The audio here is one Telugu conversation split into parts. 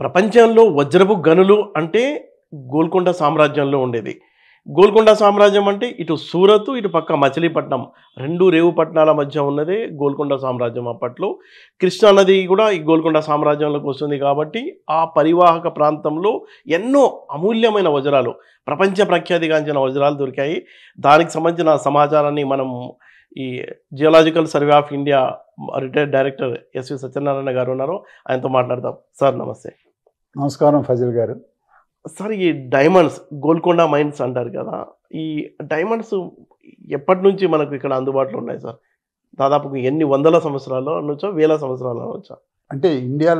ప్రపంచంలో వజ్రపు గనులు అంటే గోల్కొండ సామ్రాజ్యంలో ఉండేది. గోల్కొండ సామ్రాజ్యం అంటే ఇటు సూరత్, ఇటు పక్క మచిలీపట్నం 2 రేవు పట్టణాల మధ్య ఉన్నదే గోల్కొండ సామ్రాజ్యం అప్పట్లో. కృష్ణా నది కూడా ఈ గోల్కొండ సామ్రాజ్యంలోకి వస్తుంది కాబట్టి, ఆ పరివాహక ప్రాంతంలో ఎన్నో అమూల్యమైన వజ్రాలు, ప్రపంచ ప్రఖ్యాతిగాంచిన వజ్రాలు దొరికాయి. దానికి సంబంధించిన సమాచారాన్ని మనం ఈ geological survey of India retired director S V Satyanarayana గారు ఉన్నారు. ఆయనతో మాట్లాడదాం. సార్ నమస్తే. నమస్కారం ఫజిల్ గారు. సార్, ఈ డైమండ్స్ గోల్కొండ మైన్స్ అంటారు కదా, ఈ డైమండ్స్ ఎప్పటి నుంచి మనకు ఇక్కడ అందుబాటులో ఉన్నాయి సార్? దాదాపు ఎన్ని వందల సంవత్సరాలు అనొచ్చా, వేల సంవత్సరాలు అనొచ్చా? అంటే ఇండియా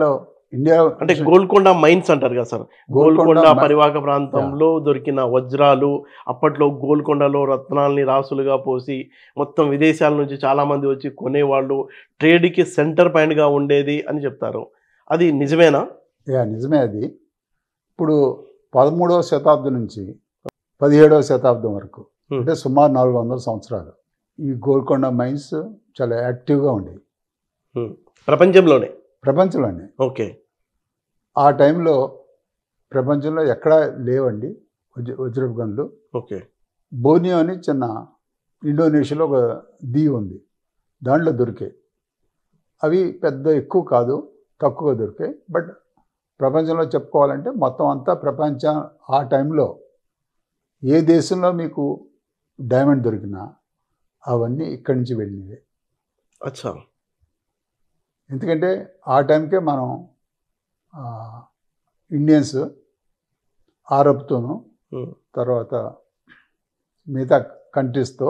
అంటే గోల్కొండ మైన్స్ అంటారు కదా సార్, గోల్కొండ పరివాహక ప్రాంతంలో దొరికిన వజ్రాలు, అప్పట్లో గోల్కొండలో రత్నాల్ని రాసులుగా పోసి మొత్తం విదేశాల నుంచి చాలా మంది వచ్చి కొనేవాళ్ళు, ట్రేడ్కి సెంటర్ పాయింట్గా ఉండేది అని చెప్తారు. అది నిజమేనా? నిజమే. అది ఇప్పుడు 13వ శతాబ్దం నుంచి 17వ శతాబ్దం వరకు, అంటే సుమారు 400 సంవత్సరాలు ఈ గోల్కొండ మైన్స్ చాలా యాక్టివ్గా ఉండేవి ప్రపంచంలోనే. ఓకే. ఆ టైంలో ప్రపంచంలో ఎక్కడా లేవండి వజ్రపు గనులు. ఓకే. బోర్నియో అని చిన్న ఇండోనేషియాలో ఒక దీవి ఉంది, దాంట్లో దొరికాయి. అవి పెద్ద ఎక్కువ కాదు, తక్కువగా దొరికాయి. బట్ ప్రపంచంలో చెప్పుకోవాలంటే మొత్తం అంతా ప్రపంచం ఆ టైంలో ఏ దేశంలో మీకు డైమండ్ దొరికినా అవన్నీ ఇక్కడి నుంచి వెళ్ళినవి. అచ్చా. ఎందుకంటే ఆ టైంకే మనం ఇండియన్స్ అరబ్తోనూ తర్వాత మిగతా కంట్రీస్తో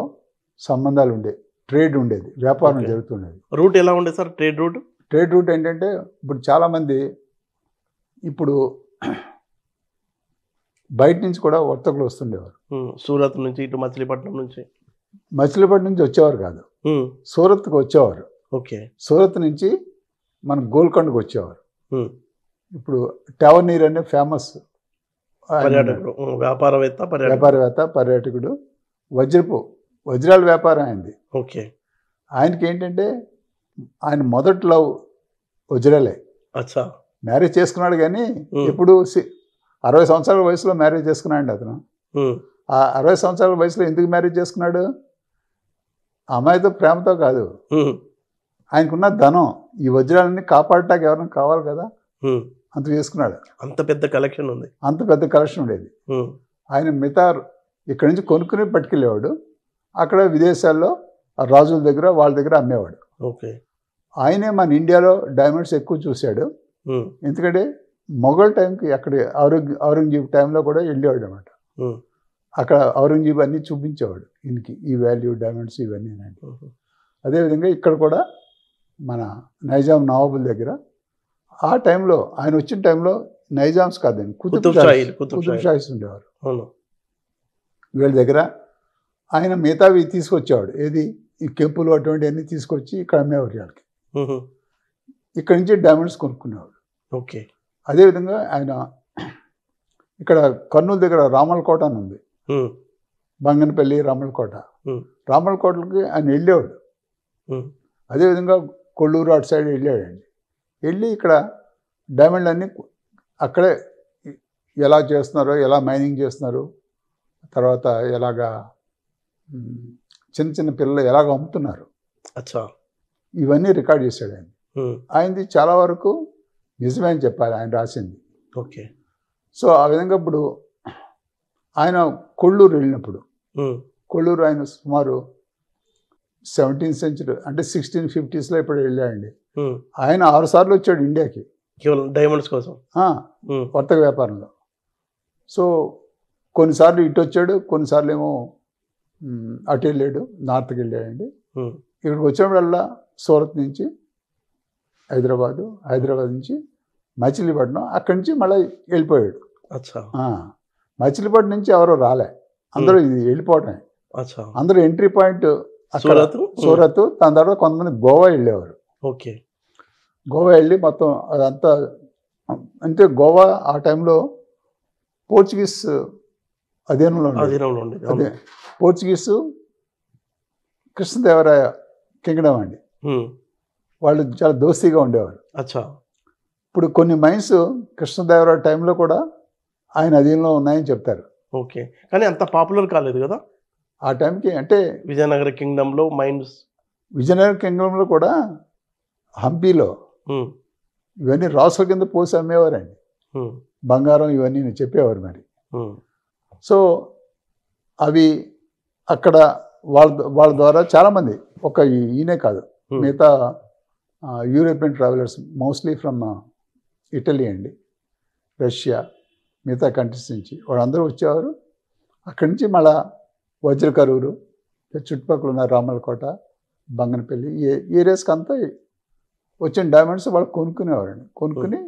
సంబంధాలు ఉండేవి, ట్రేడ్ ఉండేది, వ్యాపారం జరుగుతుండేది. రూట్ ఎలా ఉండేది సార్? ట్రేడ్ రూట్ ఏంటంటే ఇప్పుడు చాలామంది ఇప్పుడు బయట నుంచి కూడా వర్తకులు వస్తుండేవారు. సూరత్ నుంచి, ఇటు మచిలీపట్నం నుంచి వచ్చేవారు కాదు, సూరత్కి వచ్చేవారు. ఓకే. సూరత్ నుంచి మన గోల్కొండకు వచ్చేవారు. ఇప్పుడు టవర్నీర్ అనే ఫేమస్ వ్యాపారవేత్త పర్యాటకుడు, వజ్రాల వ్యాపారం అయింది. ఓకే. ఆయనకి ఏంటంటే ఆయన మొదటి లవ్ వజ్రాలే. అచ్చా. మ్యారేజ్ చేసుకున్నాడు, కానీ ఎప్పుడు 60 సంవత్సరాల వయసులో మ్యారేజ్ చేసుకున్నాడు అతను. ఆ 60 సంవత్సరాల వయసులో ఎందుకు మ్యారేజ్ చేసుకున్నాడు? అమ్మాయితో, ప్రేమతో కాదు. ఆయనకున్న ధనం, ఈ వజ్రాలన్నీ కాపాడటానికి ఎవరైనా కావాలి కదా, అంత చేసుకున్నాడు. అంత పెద్ద కలెక్షన్ ఉండేది. ఆయన మిగతా ఇక్కడి నుంచి కొనుక్కుని పట్టుకెళ్ళేవాడు, అక్కడ విదేశాల్లో రాజుల దగ్గర వాళ్ళ దగ్గర అమ్మేవాడు. ఓకే. ఆయనే మన ఇండియాలో డైమండ్స్ ఎక్కువ చూశాడు. ఎందుకంటే మొఘల్ టైంకి అక్కడ ఔరంగజేబు టైంలో కూడా వెళ్ళేవాడు అనమాట. అక్కడ ఔరంగజేబు అన్నీ చూపించేవాడు ఈయనకి, ఈ వాల్యూ డైమండ్స్ ఇవన్నీ. అదేవిధంగా ఇక్కడ కూడా మన నైజాం నవాబుల దగ్గర ఆ టైంలో, ఆయన వచ్చిన టైంలో నైజామ్స్ కాదండి, కుతుబ్ షాహీస్ ఉండేవారు. వీళ్ళ దగ్గర ఆయన మిగతావి తీసుకొచ్చేవాడు. ఏది, ఈ కెంపులు అటువంటివన్నీ తీసుకొచ్చి ఇక్కడ అమ్మేవారు వాళ్ళకి. ఇక్కడి నుంచి డైమండ్స్ కొనుక్కునేవాడు. ఓకే. అదేవిధంగా ఆయన ఇక్కడ కర్నూలు దగ్గర రామలకోట అని ఉంది, బంగనపల్లి రామలకోటలకి ఆయన వెళ్ళేవాడు. అదేవిధంగా కొల్లూరు అటు సైడ్ వెళ్ళాడండి. వెళ్ళి ఇక్కడ డైమండ్ అన్నీ అక్కడే ఎలా చేస్తున్నారో, ఎలా మైనింగ్ చేస్తున్నారు, తర్వాత ఎలాగా చిన్న చిన్న పిల్లలు ఎలాగ అమ్ముతున్నారు, ఇవన్నీ రికార్డ్ చేశాడు ఆయన. ఆయనది చాలా వరకు నిజమే అని చెప్పాలి ఆయన రాసింది. ఓకే. సో ఆ విధంగా ఇప్పుడు ఆయన కొల్లూరు వెళ్ళినప్పుడు, కొల్లూరు ఆయన సుమారు 17th సెంచరీ అంటే 1650s ఇప్పుడు వెళ్ళాడండి. ఆయన 6 సార్లు వచ్చాడు ఇండియాకి, కేవలం డైమండ్స్ కోసం, వర్తక వ్యాపారంలో. సో కొన్నిసార్లు ఇటు వచ్చాడు, కొన్నిసార్లు ఏమో అటు వెళ్ళాడు, నార్త్కి వెళ్ళాడండి. ఇక్కడికి వచ్చినప్పుడల్లా సూరత్ నుంచి హైదరాబాద్ నుంచి మచిలీపట్నం, అక్కడి నుంచి మళ్ళీ వెళ్ళిపోయాడు. మచిలీపట్నం నుంచి ఎవరో రాలే, అందరూ ఇది వెళ్ళిపోవటమే. అందరూ ఎంట్రీ పాయింట్ సూరత్. దాని తర్వాత కొంతమంది గోవా వెళ్ళేవారు. ఓకే. గోవా వెళ్ళి మొత్తం అదంతా, అంటే గోవా ఆ టైంలో పోర్చుగీస్ అధీనంలో ఉండేది. అదే పోర్చుగీసు కృష్ణదేవరాయ కింగ్డమ్ అండి. వాళ్ళు చాలా దోస్తీగా ఉండేవారు. ఇప్పుడు కొన్ని మైన్స్ కృష్ణదేవరాయ టైంలో కూడా ఆయన అధీనంలో ఉన్నాయని చెప్తారు. ఓకే. కానీ అంత పాపులర్ కాలేదు కదా ఆ టైంకి. అంటే విజయనగర కింగ్డమ్లో మైన్స్. విజయనగర కింగ్డంలో కూడా హంపీలో ఇవన్నీ రాసుల కింద పోసి అమ్మేవారండి. బంగారం ఇవన్నీ చెప్పేవారు మరి. సో అవి అక్కడ వాళ్ళ ద్వారా చాలామంది, ఒక ఈయనే కాదు, మిగతా European travellers mostly from Italy అండి, రష్యా, మిగతా కంట్రీస్ నుంచి వాళ్ళందరూ వచ్చేవారు. అక్కడి నుంచి మళ్ళా వజ్రకరూరు, చుట్టుపక్కల ఉన్న రామలకోట, బంగనపల్లి ఏరియాస్కి అంతా వచ్చిన డైమండ్స్ వాళ్ళు కొనుక్కునేవారండి. కొనుక్కుని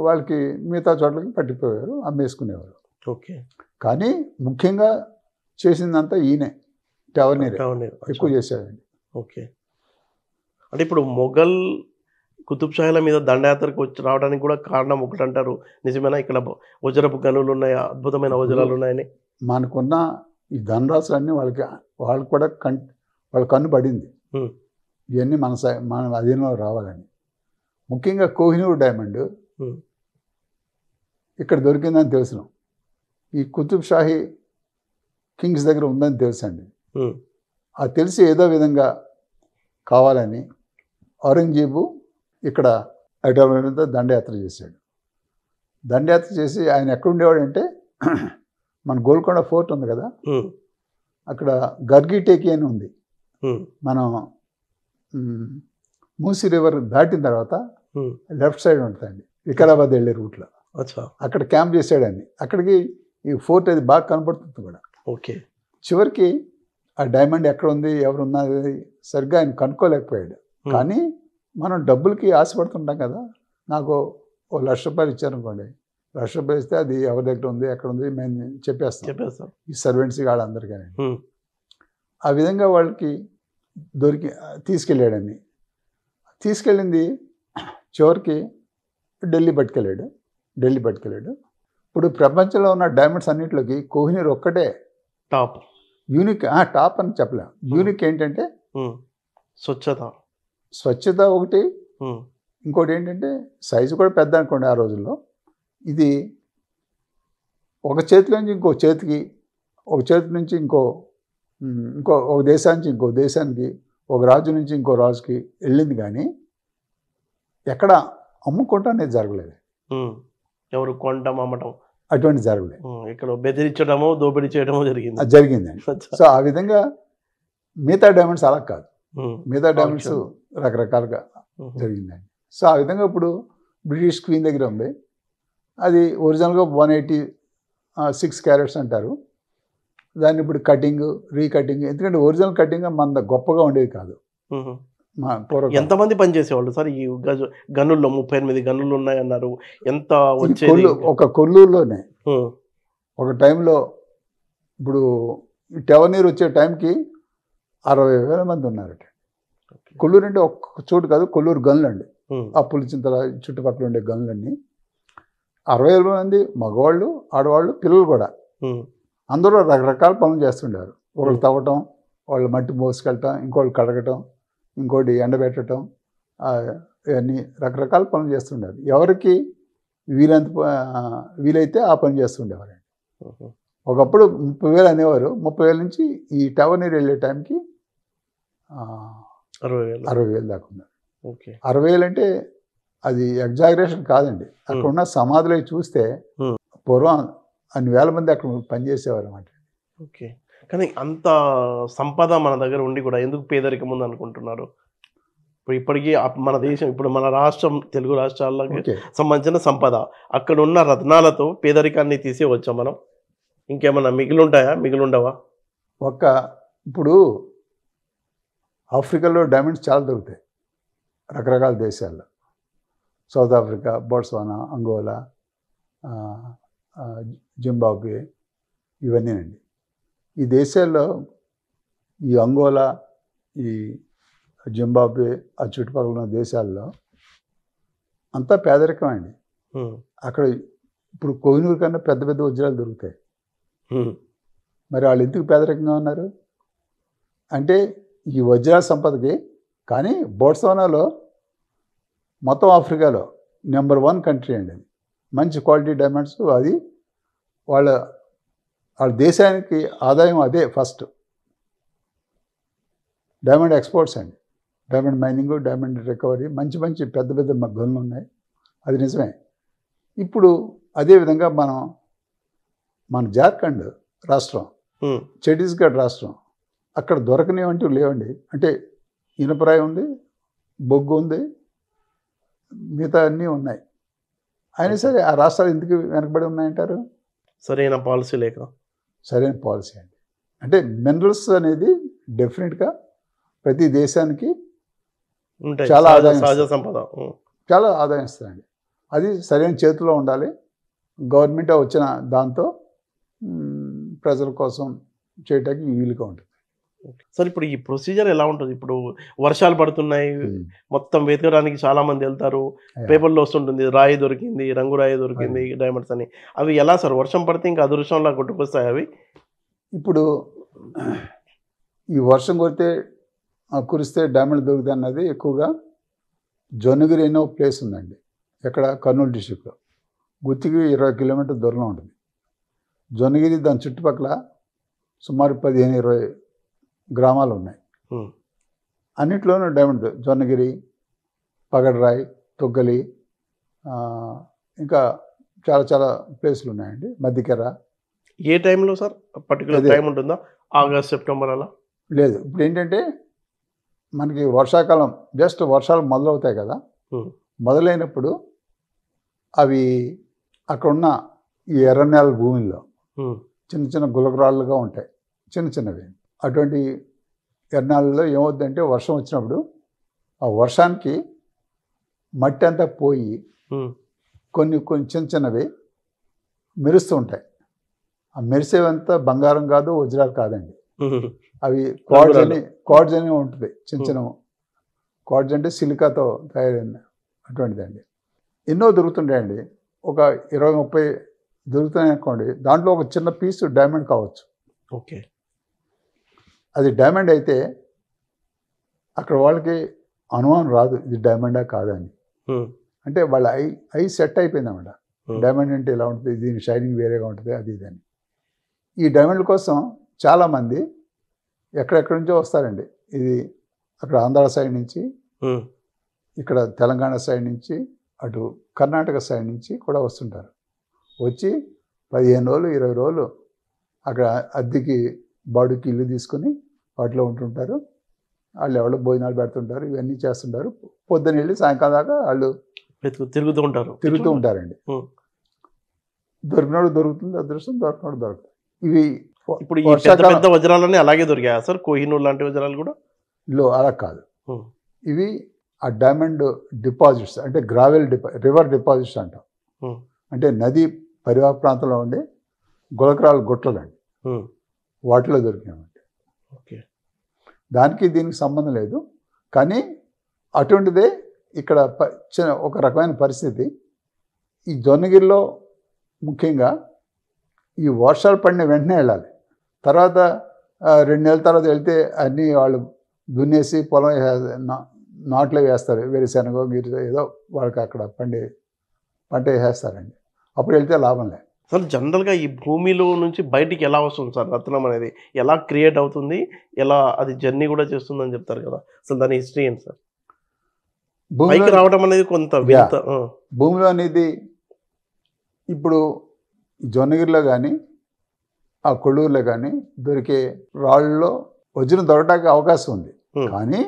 వాళ్ళకి మిగతా చోట్లకి పట్టిపోయారు, అమ్మేసుకునేవారు. ఓకే. కానీ ముఖ్యంగా చేసిందంతా ఈయనే, టవర్నీరే ఎక్కువ చేశాడండి. ఓకే. అంటే ఇప్పుడు మొఘల్ కుతుబ్ షాహీల మీద దండయాత్రకు రావడానికి కూడా కారణం ఒకటి అంటారు, నిజమేనా? ఇక్కడ వజ్రపు గనులు ఉన్నాయి, అద్భుతమైన వజ్రాలు ఉన్నాయని. మనకున్న ఈ ధనరాశులన్నీ వాళ్ళకి కూడా వాళ్ళ కన్ను పడింది ఇవన్నీ మన అధీనంలో రావాలని. ముఖ్యంగా కోహినూర్ డైమండ్ ఇక్కడ దొరికిందని తెలుసు. ఈ కుతుబ్ షాహీ కింగ్స్ దగ్గర ఉందని తెలుసండి. అది తెలిసి ఏదో విధంగా కావాలని ఔరంగజేబు ఇక్కడ హైదరాబాద్ దండయాత్ర చేశాడు. దండయాత్ర చేసి ఆయన ఎక్కడ ఉండేవాడంటే మన గోల్కొండ ఫోర్ట్ ఉంది కదా, అక్కడ గర్గి టేకి అని ఉంది. మనం మూసీ రివర్ దాటిన తర్వాత లెఫ్ట్ సైడ్ ఉంటుందండి, వికారాబాద్ వెళ్ళే రూట్లో. అక్కడ క్యాంప్ చేశాడండి. అక్కడికి ఈ ఫోర్ట్ అది బాగా కనపడుతుంది కూడా. ఓకే. చివరికి ఆ డైమండ్ ఎక్కడ ఉంది, ఎవరు ఉన్నది సరిగ్గా ఆయన కనుక్కోలేకపోయాడు. కానీ మనం డబ్బులకి ఆశపడుతుంటాం కదా. నాకు ₹1,00,000 ఇచ్చారనుకోండి, ₹1,00,000 ఇస్తే అది ఎవరి దగ్గర ఉంది, ఎక్కడ ఉంది మేము చెప్పేస్తాం ఈ సర్వెంట్స్ వాళ్ళందరికీ. ఆ విధంగా వాళ్ళకి తీసుకెళ్ళాడని. తీసుకెళ్ళింది చివరికి ఢిల్లీ పట్టుకెళ్ళాడు. ఇప్పుడు ప్రపంచంలో ఉన్న డైమండ్స్ అన్నింటిలోకి కోహినూర్ ఒక్కటే టాప్, యూనిక్. టాప్ అని చెప్పలేం. యూనిక్ ఏంటంటే స్వచ్ఛత ఒకటి, ఇంకోటి ఏంటంటే సైజు కూడా పెద్ద అనుకోండి ఆ రోజుల్లో. ఇది ఒక చేతిలో నుంచి ఇంకో చేతికి, ఒక చేతి నుంచి ఒక దేశానికి ఇంకో దేశానికి, ఒక రాజు నుంచి ఇంకో రాజుకి వెళ్ళింది. కానీ ఎక్కడ అమ్ముకోవటం అనేది జరగలేదు. ఎవరు కొంటం అమ్మటం అటువంటి జరగలేదు. ఇక్కడ బెదిరించడమో దోపిడీ చేయడమో జరిగిందండి. సో ఆ విధంగా మిగతా డైమండ్స్ అలా కాదు. మిగతా డైమండ్స్ రకరకాలుగా జరిగిందండి. సో ఆ విధంగా ఇప్పుడు బ్రిటిష్ క్వీన్ దగ్గర ఉంది. అది ఒరిజినల్గా 186 క్యారెట్స్ అంటారు. దాన్ని ఇప్పుడు కటింగ్, రీకటింగ్, ఎందుకంటే ఒరిజినల్ కటింగ్ మన గొప్పగా ఉండేది కాదు. ఎంతమంది పనిచేసేవాళ్ళు సార్ ఈ గనుల్లో? 38 గనులు ఉన్నాయన్నారు. ఎంత వచ్చేది? ఒక కొల్లూరులోనే ఒక టైంలో, ఇప్పుడు టెవనీర్ వచ్చే టైంకి 60,000 మంది ఉన్నారట. కొల్లూరు అంటే ఒక్క చోటు కాదు, కొల్లూరు గనులు అండి. ఆ పులిచింతల చుట్టుపక్కల ఉండే గనులన్నీ 60,000 మంది, మగవాళ్ళు, ఆడవాళ్ళు, పిల్లలు కూడా. అందరూ రకరకాల పనులు చేస్తుండారు. ఒకళ్ళు తవ్వటం, వాళ్ళు మట్టి మోసుకెళ్ళటం, ఇంకోళ్ళు కడగటం, ఇంకోటి ఎండబెట్టడం, ఇవన్నీ రకరకాల పనులు చేస్తుండారు. ఎవరికి వీలైతే ఆ పని చేస్తుండేవారండి. ఒకప్పుడు 30,000 అనేవారు. 30,000 నుంచి ఈ టవర్నీర్ వెళ్ళే టైంకి 60,000 దాకా ఉన్నారు. 60,000 అంటే అది ఎగ్జాగరేషన్ కాదండి. అక్కడ ఉన్న సమాధులు చూస్తే పూర్వం అన్ని వేల మంది అక్కడ పనిచేసేవారు అన్నమాట. ఓకే. కానీ అంత సంపద మన దగ్గర ఉండి కూడా ఎందుకు పేదరికం ఉంది అనుకుంటున్నారు? ఇప్పుడు ఇప్పటికీ మన దేశం, ఇప్పుడు మన రాష్ట్రం, తెలుగు రాష్ట్రాలకు సంబంధించిన సంపద, అక్కడ ఉన్న రత్నాలతో పేదరికాన్ని తీసే వచ్చాం మనం. ఇంకేమన్నా మిగిలుండవా? ఇప్పుడు ఆఫ్రికాలో డైమండ్స్ చాలా దొరుకుతాయి రకరకాల దేశాల్లో. South Africa, Botswana, Angola, Zimbabwe, ఇవన్నీనండి. ఈ దేశాల్లో ఈ అంగోలా, ఈ జింబాబ్వే, ఆ చుట్టుపక్కల ఉన్న దేశాల్లో అంతా పేదరికం అండి. అక్కడ ఇప్పుడు కోహినూర్ కన్నా పెద్ద పెద్ద వజ్రాలు దొరుకుతాయి. మరి వాళ్ళు ఎందుకు పేదరికంగా ఉన్నారు అంటే ఈ వజ్రాల సంపదకి. కానీ బోట్స్వానాలో, మొత్తం ఆఫ్రికాలో నెంబర్ 1 కంట్రీ అండి అది. మంచి క్వాలిటీ డైమండ్స్. అది వాళ్ళ వాళ్ళ దేశానికి ఆదాయం అదే ఫస్ట్. డైమండ్ ఎక్స్పోర్ట్స్ అండి. డైమండ్ మైనింగ్, డైమండ్ రికవరీ, మంచి మంచి పెద్ద పెద్ద గనులు ఉన్నాయి. అది నిజమే. ఇప్పుడు అదేవిధంగా మన జార్ఖండ్ రాష్ట్రం, ఛత్తీస్గఢ్ రాష్ట్రం, అక్కడ దొరకనివంటూ లేవండి. అంటే ఇనుపరాయి ఉంది, బొగ్గు ఉంది, మిగతా అన్నీ ఉన్నాయి. అయినా సరే ఆ రాష్ట్రాలు ఎందుకు వెనకబడి ఉన్నాయంటారు? సరైన పాలసీ లేక. సరైన పాలసీ అండి. అంటే మినరల్స్ అనేది డెఫినెట్గా ప్రతి దేశానికి చాలా ఆదాయం, సహజ సంపద చాలా ఆదాయం ఇస్తుందండి. అది సరైన చేతిలో ఉండాలి. గవర్నమెంట్ వచ్చిన దాంతో ప్రజల కోసం చేయడానికి వీలుగా ఉంటుంది. సార్ ఇప్పుడు ఈ ప్రొసీజర్ ఎలా ఉంటుంది? ఇప్పుడు వర్షాలు పడుతున్నాయి, మొత్తం వెతకడానికి చాలా మంది వెళ్తారు, పేపర్లో వస్తుంటుంది రాయి దొరికింది, రంగు రాయి దొరికింది, డైమండ్స్ అని. అవి ఎలా సార్ వర్షం పడితే ఇంకా అదృష్టంలా కొట్టుకొస్తాయి అవి? ఇప్పుడు ఈ వర్షం కురిస్తే డైమండ్ దొరుకుతాయి అన్నది ఎక్కువగా జొన్నగిరి అనే ప్లేస్ ఉందండి. ఎక్కడ? కర్నూలు డిస్టిక్లో. గుత్తికి 20 కిలోమీటర్ దూరంలో ఉంటుంది జొన్నగిరి. దాని చుట్టుపక్కల సుమారు 15-20 గ్రామాలు ఉన్నాయి. అన్నిట్లోనూ డైమండ్, జొన్నగిరి, పగడరాయి, తొగ్గలి, ఇంకా చాలా చాలా ప్లేసులు ఉన్నాయండి. మధ్యకెర. ఏ టైంలో సార్? పర్టికులర్ టైం ఉంటుందా? ఆగస్ట్, సెప్టెంబర్ అలా? లేదు. ఇప్పుడు ఏంటంటే మనకి వర్షాకాలం, జస్ట్ వర్షాలు మొదలవుతాయి కదా, మొదలైనప్పుడు అవి అక్కడున్న ఈ ఎర్రనేల భూమిలో చిన్న చిన్న గులకరాళ్ళుగా ఉంటాయి, చిన్న చిన్నవి. అటువంటి ఎర్రనేలలో ఏమవుతుందంటే వర్షం వచ్చినప్పుడు ఆ వర్షానికి మట్టి అంతా పోయి కొన్ని కొన్ని చిన్న చిన్నవి మెరుస్తూ ఉంటాయి. ఆ మెరిసేవంతా బంగారం కాదు, వజ్రాలు కాదండి. అవి క్వార్ట్జ్ అని ఉంటుంది. చిన్న చిన్న క్వార్ట్జ్ అంటే సిలికాతో తయారైన అటువంటిదండి. ఎన్నో దొరుకుతుంటాయండి. ఒక 20-30 దొరుకుతున్నాయి అనుకోండి. దాంట్లో ఒక చిన్న పీసు డైమండ్ కావచ్చు. ఓకే. అది డైమండ్ అయితే అక్కడ వాళ్ళకి అనుమానం రాదు ఇది డైమండా కాదని. అంటే వాళ్ళ ఐ సెట్ అయిపోయింది అన్నమాట. డైమండ్ అంటే ఇలా ఉంటుంది, దీని షైనింగ్ వేరేగా ఉంటుంది, అది ఇదని. ఈ డైమండ్ కోసం చాలామంది ఎక్కడెక్కడి నుంచో వస్తారండి. ఇది అక్కడ ఆంధ్ర సైడ్ నుంచి, ఇక్కడ తెలంగాణ సైడ్ నుంచి, అటు కర్ణాటక సైడ్ నుంచి కూడా వస్తుంటారు. వచ్చి 15 రోజులు 20 రోజులు అక్కడ అద్దెకి బాడుకి ఇల్లు తీసుకొని వాటిలో ఉంటుంటారు. వాళ్ళు ఎవరో భోజనాలు పెడుతుంటారు, ఇవన్నీ చేస్తుంటారు. పొద్దున్న వెళ్ళి సాయంకాలం దాకా వాళ్ళు తిరుగుతూ ఉంటారండి. దొరికినోడు దొరుకుతుంది అదృష్టం, దొరికినోడు దొరుకుతుంది. ఇవి ఇప్పుడు ఈ పెద్ద వజ్రాలన్నీ అలాగే దొరికాయా సార్? కోహినూర్ లాంటి వజ్రాలు కూడా అలా కాదు. ఇవి ఆ డైమండ్ డిపాజిట్స్, అంటే గ్రావెల్ రివర్ డిపాజిట్స్ అంటాం. అంటే నది పరివాహక ప్రాంతంలో ఉండే గులకరాల గుట్టలండి, వాటిలో దొరికినామంటే. ఓకే. దానికి దీనికి సంబంధం లేదు. కానీ అటువంటిదే ఇక్కడ ఒక రకమైన పరిస్థితి. ఈ జొన్నగిరిలో ముఖ్యంగా ఈ వర్షాలు పడిన వెంటనే వెళ్ళాలి. తర్వాత 2 నెలల తర్వాత వెళ్తే అన్నీ వాళ్ళు దున్నేసి పొలం నాట్లో వేస్తారు. వేరుశెనగ ఏదో వాళ్ళకి అక్కడ పంట వేసేస్తారండి. అప్పుడు వెళ్తే లాభం లేదు. సార్ జనరల్గా ఈ భూమిలో నుంచి బయటికి ఎలా వస్తుంది సార్ రత్నం అనేది? ఎలా క్రియేట్ అవుతుంది, ఎలా అది జర్నీ కూడా చేస్తుందని చెప్తారు కదా, అసలు దాని హిస్టరీ ఏంటి సార్? పైకి రావడం అనేది కొంత భూమిలో అనేది ఇప్పుడు జొన్నగిరిలో కానీ ఆ కొల్లూరులో కానీ దొరికే రాళ్ళలో వజ్రం దొరకడానికి అవకాశం ఉంది. కానీ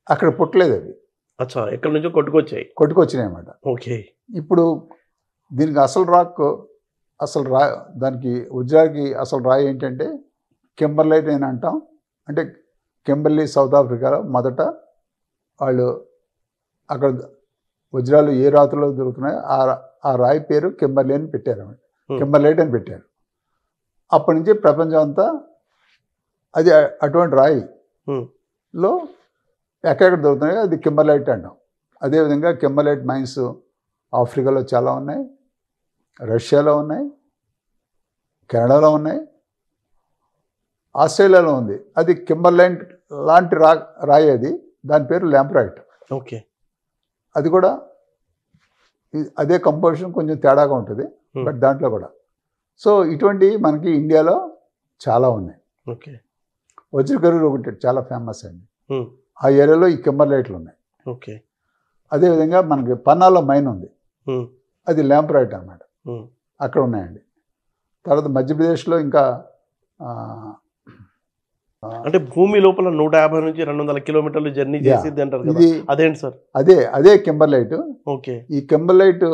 అక్కడ పుట్టలేదు అవి. అచ్చా, ఎక్కడి నుంచో కొట్టుకొచ్చినాయి అన్నమాట. ఓకే. ఇప్పుడు దీనికి అసలు దానికి వజ్రానికి అసలు రాయి ఏంటంటే కింబర్లైట్ అని అంటాం. అంటే కింబర్లీ సౌత్ ఆఫ్రికాలో మొదట వాళ్ళు అక్కడ వజ్రాలు ఏ రాత్రిలో దొరుకుతున్నాయో ఆ రాయి పేరు కింబర్లీ అని పెట్టారు అన్నమాట. కింబర్లైట్ అని పెట్టారు. అప్పటి నుంచి ప్రపంచం అంతా అది అటువంటి రాయిలో ఎక్కడెక్కడ దొరుకుతున్నాయో అది కింబర్లైట్ అంటాం. అదేవిధంగా కింబర్లైట్ మైన్స్ ఆఫ్రికాలో చాలా ఉన్నాయి, రష్యాలో ఉన్నాయి, కెనడాలో ఉన్నాయి, ఆస్ట్రేలియాలో ఉంది. అది కింబర్లైట్ లాంటి రాయి అది. దాని పేరు ల్యాంప్రైట్. ఓకే. అది కూడా అదే కంపోజిషన్ కొంచెం తేడాగా ఉంటుంది, బట్ దాంట్లో కూడా. సో ఇటువంటి మనకి ఇండియాలో చాలా ఉన్నాయి. ఓకే. వజ్రకరువు ఒకటి చాలా ఫేమస్ అండి. ఉమ్, ఆ ఏరియాలో ఈ కింబర్లైట్లు ఉన్నాయి. ఓకే. అదేవిధంగా మనకి పన్నాలో మైన్ ఉంది, ఉమ్, అది ల్యాంప్రైట్ అన్నమాట, ఉమ్, అక్కడ ఉన్నాయండి. తర్వాత మధ్యప్రదేశ్లో ఇంకా అంటే భూమి లోపల 150 నుంచి 200 కిలోమీటర్లు జర్నీ చేసిద్ది అంటారు కదా, ఇది అదేంటి సార్? అదే కింబర్లైట్. ఓకే. ఈ కింబర్లైట్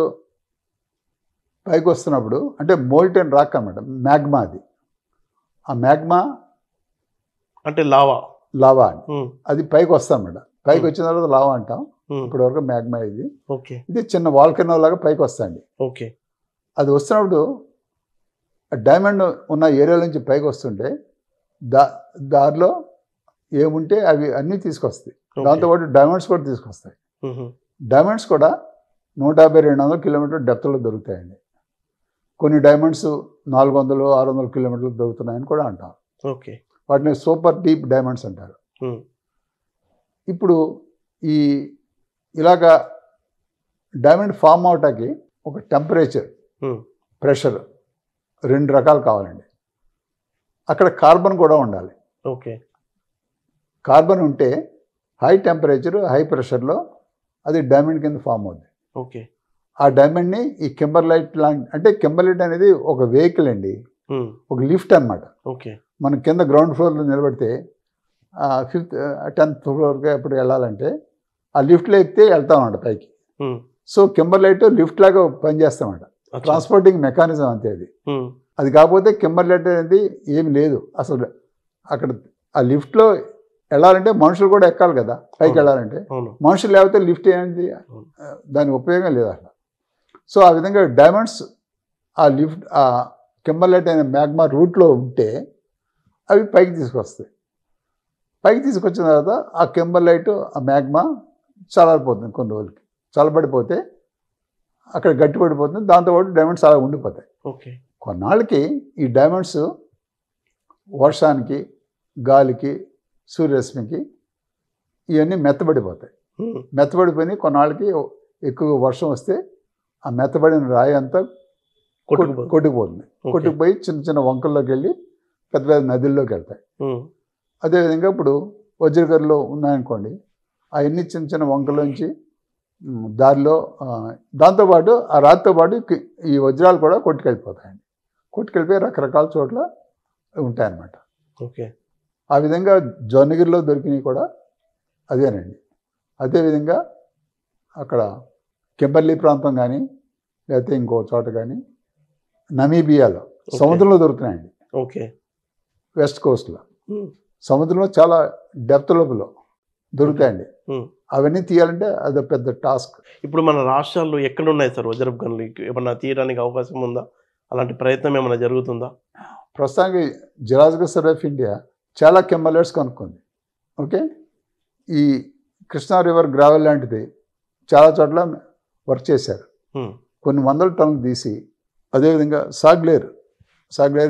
పైకి వస్తున్నప్పుడు అంటే మోల్టెన్ రాక్ అన్నమాట, మ్యాగ్మా అది. ఆ మ్యాగ్మా అంటే లావా అని అది పైకి వస్తామన్నమాట. పైకి వచ్చిన తర్వాత లావా అంటాం, ఇప్పటివరకు మ్యాగ్మా ఇది. ఓకే. ఇది చిన్న వాల్కనో లాగా పైకి వస్తుంది. ఓకే. అది వస్తున్నప్పుడు డైమండ్ ఉన్న ఏరియా నుంచి పైకి వస్తుంటే దారిలో ఏముంటే అవి అన్నీ తీసుకొస్తాయి. దాంతోపాటు డైమండ్స్ కూడా తీసుకొస్తాయి. డైమండ్స్ కూడా 150-200 కిలోమీటర్ డెప్త్లో దొరుకుతాయండి. కొన్ని డైమండ్స్ 400-600 కిలోమీటర్లు దొరుకుతున్నాయని కూడా అంటారు. ఓకే. వాటిని సూపర్ డీప్ డైమండ్స్ అంటారు. ఇప్పుడు ఇలాగా డైమండ్ ఫామ్ అవటానికి ఒక టెంపరేచర్, ప్రెషర్ 2 రకాలు కావాలండి. అక్కడ కార్బన్ కూడా ఉండాలి. ఓకే. కార్బన్ ఉంటే హై టెంపరేచర్ హై ప్రెషర్లో అది డైమండ్ కింద ఫామ్ అవుతుంది. ఓకే. ఆ డైమండ్ని ఈ కింబర్లైట్ అంటే కింబర్లైట్ అనేది ఒక వెహికల్ అండి, ఒక లిఫ్ట్ అన్నమాట. ఓకే. మనం కింద గ్రౌండ్ ఫ్లోర్లో నిలబడితే 10th ఫ్లోర్కి ఎప్పుడు వెళ్ళాలంటే ఆ లిఫ్ట్లో ఎక్కితే వెళ్తామన్నమాట పైకి. సో కింబర్లైట్ లిఫ్ట్ లాగా పనిచేస్తామన్నమాట, ట్రాన్స్పోర్టింగ్ మెకానిజం అంతే అది. అది కాకపోతే కింబర్లైట్ అనేది ఏమి లేదు అసలు. అక్కడ ఆ లిఫ్ట్లో వెళ్ళాలంటే మనుషులు కూడా ఎక్కాలి కదా పైకి వెళ్ళాలంటే. మనుషులు లేకపోతే లిఫ్ట్ ఏంటి, దాని ఉపయోగం లేదు అసలు. సో ఆ విధంగా డైమండ్స్ ఆ లిఫ్ట్ ఆ కింబర్లైట్ అయిన మ్యాగ్మా రూట్లో ఉంటే అవి పైకి తీసుకొస్తాయి. పైకి తీసుకొచ్చిన తర్వాత ఆ కింబర్లైట్ ఆ మ్యాగ్మా చల్లారిపోతుంది, కొన్ని రోజులకి చల్లబడిపోతే అక్కడ గట్టిపడిపోతుంది. దాంతోపాటు డైమండ్స్ అలా ఉండిపోతాయి. ఓకే. కొన్నాళ్ళకి ఈ డైమండ్స్ వర్షానికి, గాలికి, సూర్యరశ్మికి ఇవన్నీ మెత్తబడిపోతాయి. మెత్తబడిపోయి కొన్నాళ్ళకి ఎక్కువ వర్షం వస్తే ఆ మెత్తబడిన రాయి అంతా కొట్టుకుపోతుంది. కొట్టుకుపోయి చిన్న చిన్న వంకల్లోకి వెళ్ళి పెద్ద పెద్ద నదుల్లోకి వెళ్తాయి. అదేవిధంగా ఇప్పుడు వజ్రకరులో ఉన్నాయనుకోండి, అవన్నీ చిన్న చిన్న వంకల్లోంచి దారిలో దాంతోపాటు ఆ రాతితో పాటు ఈ వజ్రాలు కూడా కొట్టుకెళ్ళిపోతాయండి. కొట్టుకెళ్ళిపోయి రకరకాల చోట్ల ఉంటాయన్నమాట. ఓకే. ఆ విధంగా జొన్నగిరిలో దొరికినవి కూడా అదేనండి. అదేవిధంగా అక్కడ కింబర్లీ ప్రాంతం కానీ లేకపోతే ఇంకో చోట కానీ నమీబియాలో సముద్రంలో దొరుకుతున్నాయండి. ఓకే. వెస్ట్ కోస్ట్లో సముద్రంలో చాలా డెప్త్ లోపల దొరుకుతాయండి. అవన్నీ తీయాలంటే అది పెద్ద టాస్క్. ఇప్పుడు మన రాష్ట్రాల్లో ఎక్కడ ఉన్నాయి సార్ వజ్రపు గనులు? ఏమన్నా తీయడానికి అవకాశం ఉందా? అలాంటి ప్రయత్నం ఏమైనా జరుగుతుందా? ప్రస్తుతానికి జియోలాజికల్ సర్వే ఆఫ్ ఇండియా చాలా కింబర్లైట్స్ కనుక్కుంది. ఓకే. ఈ కృష్ణా రివర్ గ్రావెల్ లాంటిది చాలా చోట్ల వర్క్ చేశారు. కొన్ని 100 టన్నులు తీసి, అదేవిధంగా సాగ్లేర్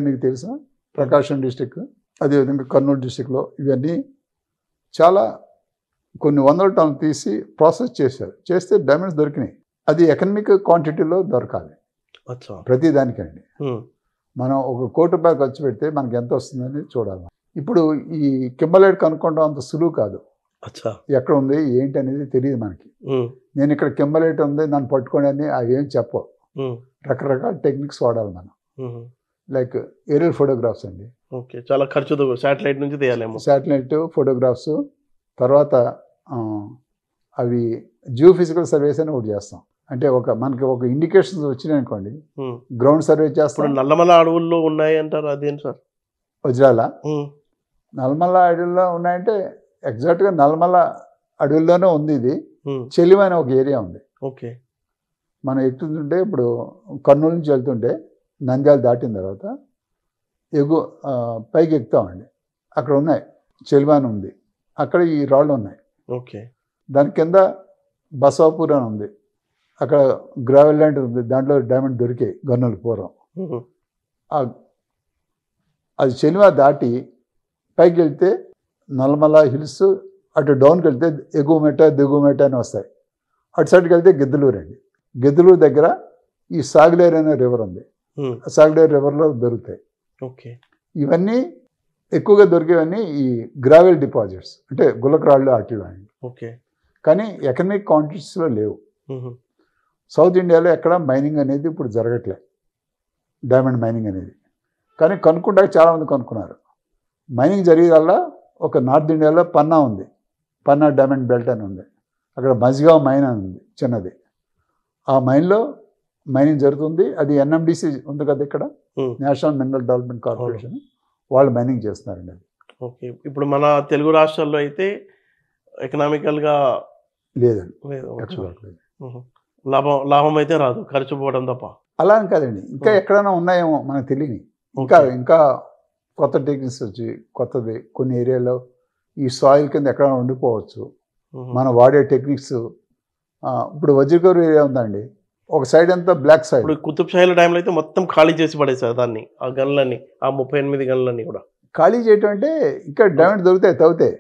మీకు తెలుసా, ప్రకాశం డిస్టిక్, అదేవిధంగా కర్నూలు డిస్టిక్లో ఇవన్నీ చాలా కొన్ని 100 టన్నులు తీసి ప్రాసెస్ చేశారు. చేస్తే డైమండ్స్ దొరికినాయి. అది ఎకనమిక్ క్వాంటిటీలో దొరకాలి ప్రతి దానికండి. మనం ₹1 కోటి ఖర్చు పెడితే మనకి ఎంత వస్తుందని చూడాలి. ఇప్పుడు ఈ కింబర్లైట్ కనుక్కోవడం అంత సులువు కాదు. ఎక్కడ ఉంది ఏంటి అనేది తెలియదు మనకి. నేను ఇక్కడ కింబర్లైట్ ఉంది నన్ను పట్టుకోండి అని అవి ఏం చెప్పవు. రకరకాల టెక్నిక్స్ వాడాలి మనం. లైక్ ఏరియల్ ఫోటోగ్రాఫ్స్ అండి. ఓకే. చాలా ఖర్చు, శాటిలైట్ నుంచి తీయాలేమో. శాటిలైట్ ఫోటోగ్రాఫ్స్, తర్వాత అవి జియోఫిజికల్ సర్వేస్ అని ఒకటి చేస్తాం. అంటే మనకి ఒక ఇండికేషన్స్ వచ్చినాయి అనుకోండి, గ్రౌండ్ సర్వే చేస్తాం. నల్లమల అడవుల్లో ఉన్నాయి అంటారు, అదేంటి సార్? వజ్రాల నల్లమల అడవుల్లో ఉన్నాయంటే ఎగ్జాక్ట్గా నల్లమల అడవుల్లోనే ఉంది. ఇది చెలిమ అనే ఒక ఏరియా ఉంది. ఓకే. మనం ఎక్కుతుంటే ఇప్పుడు కర్నూలు నుంచి వెళ్తుంటే నంద్యాల దాటిన తర్వాత పైకి ఎక్కుతామండి. అక్కడ ఉన్నాయి, చెలిమాన్ ఉంది, అక్కడ ఈ రాళ్ళు ఉన్నాయి. ఓకే. దాని కింద బసవాపూర్ అని ఉంది, అక్కడ గ్రావెల్ లాంటిది ఉంది, దాంట్లో డైమండ్ దొరికాయి గన్నులు పూర్వం. అది చెలిమా దాటి పైకి వెళ్తే నల్లమల హిల్స్, అటు డౌన్కి వెళ్తే ఎగువ మెట్ట దిగువ మెట్ట అని వస్తాయి. అటు సైడ్కి వెళ్తే గిద్దలూరు అండి. గెదులూరు దగ్గర ఈ సాగులేరు అనే రివర్ ఉంది. సాగులేరు రివర్లో దొరుకుతాయి. ఓకే. ఇవన్నీ ఎక్కువగా దొరికేవన్నీ ఈ గ్రావెల్ డిపాజిట్స్, అంటే గులకరాళ్ళు అట్లు. ఓకే. కానీ ఎకనామిక్ క్వాంటిటీస్లో లేవు. సౌత్ ఇండియాలో ఎక్కడ మైనింగ్ అనేది ఇప్పుడు జరగట్లే, డైమండ్ మైనింగ్ అనేది. కానీ కనుక్కుంటాక చాలామంది కనుక్కున్నారు. మైనింగ్ జరిగేదల్లా ఒక నార్త్ ఇండియాలో పన్నా ఉంది, పన్నా డైమండ్ బెల్ట్ అని ఉంది. అక్కడ మజ్గావ్ మైన్ అని ఉంది చిన్నది. ఆ మైన్లో మైనింగ్ జరుగుతుంది. అది ఎన్ఎండిసి ఉంది కదా ఇక్కడ, నేషనల్ మినరల్ డెవలప్మెంట్ కార్పొరేషన్, వాళ్ళు మైనింగ్ చేస్తున్నారండి అది. ఓకే. ఇప్పుడు మన తెలుగు రాష్ట్రాల్లో అయితే ఎకనామికల్గా లేదండి, లాభం అయితే రాదు, ఖర్చు పోవడం తప్ప. అలా అని కాదండి, ఇంకా ఎక్కడైనా ఉన్నాయేమో మనకు తెలియని. ఇంకా కొత్త టెక్నిక్స్ వచ్చి కొత్తది కొన్ని ఏరియాలో ఈ సాయిల్ కింద ఎక్కడైనా ఉండిపోవచ్చు. మనం వాడే టెక్నిక్స్ ఇప్పుడు వజ్రకూరు ఏరియా ఉందండి, ఒక సైడ్ అంతా బ్లాక్ సైడ్. ఇప్పుడు కుతుబ్ షాహీల టైంలో అయితే మొత్తం ఖాళీ చేసి పడేసారు దాన్ని, ఆ గన్లన్నీ, ఆ 38 గన్లన్నీ కూడా ఖాళీ చేయటం. అంటే ఇంకా డైమండ్ దొరుకుతాయి, తవ్వుతాయి.